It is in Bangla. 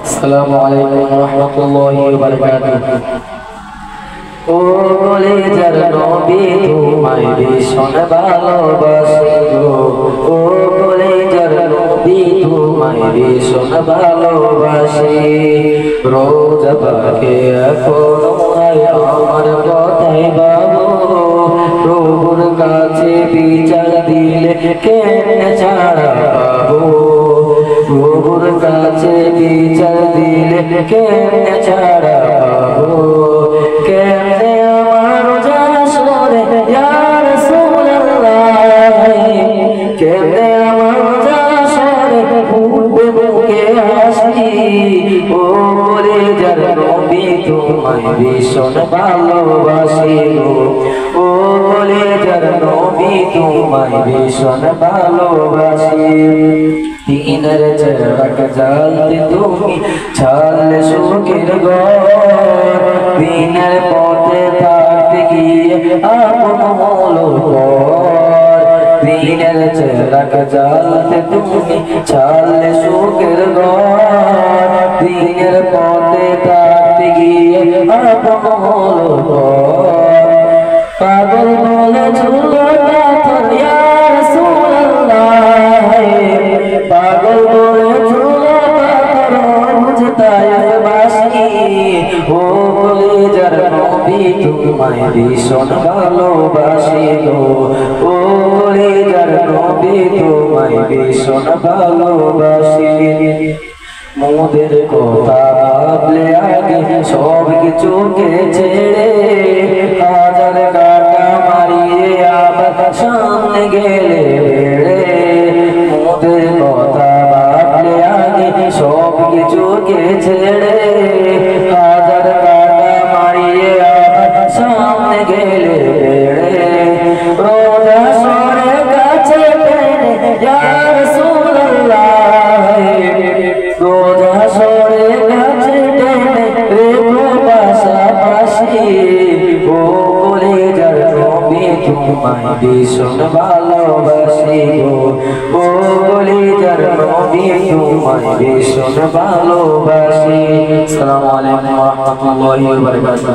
আসসালামু আলাইকুম ওয়া রাহমাতুল্লাহি ওয়া বারাকাতুহু। ও কলিজার নবী তোমায় ভীষণ ভালোবাসি গো, ও কলিজার নবী তোমায় ভীষণ ভালোবাসি। রোজা পাকে এখনো আমার কথাই ভাবো, প্রভুর কাছে বিচার দিলে কেমনে ছাড়া পাবো, প্রভুর কাছে বিচার দিলে কেমনে ছাড়া পাবো। কেমনে আমার রোজা সরে ইয়া রাসূলুল্লাহ, কেমনে আমার রোজা সরে ফুটবে মুখে হাসি। ও কলিজার নবী তোমায় ভীষণ ভালোবাসি গো, ও কলিজার নবী তোমায় ভীষণ ভালোবাসি। দিনের চেরাগ জ্বালতে তুমি ছাড়লে সুখের ঘর, দিনের পথে থাকতে গিয়ে আপন হলো পর। দিনের চেরাগ জ্বালতে তুমি ছাড়লে সুখের ঘর, দিনের পথে থাকতে গিয়ে আপন হলো পর। পাগল বলে ঝুলো পাথর ইয়া রাসূলুল্লাহ, পাগল বলে ঝুলো পাথর বুঝতায় বাসি। ও কলিজার নবী তোমায় ভীষণ ভালোবাসি গো, ও কলিজার নবী তোমায় ভীষণ ভালোবাসি। মোদের কথা ভাবলে আগে সব কিছুকে ছেড়ে, হাজার কাটা মারিয়ে আবার সামনে গেলে বেড়ে। মোদের কথা ভাবলে আগে সব কিছুকে ছেড়ে, হাজার কাটা মারিয়ে আবার সামনে গেলে বেড়ে। রোজা সরে কাছে টেনে ইয়া রাসূলুল্লাহ, রোজা সরে কাছে টেনে রেখো পাশাপাশি। ও কলিজার নবী তোমায় ভীষণ ভালোবাসি গো, ও কলিজার নবী তোমায় ভীষণ ভালোবাসি। আসসালামু আলাইকুম ওয়া রাহমাতুল্লাহি ওয়া বারাকাতুহু।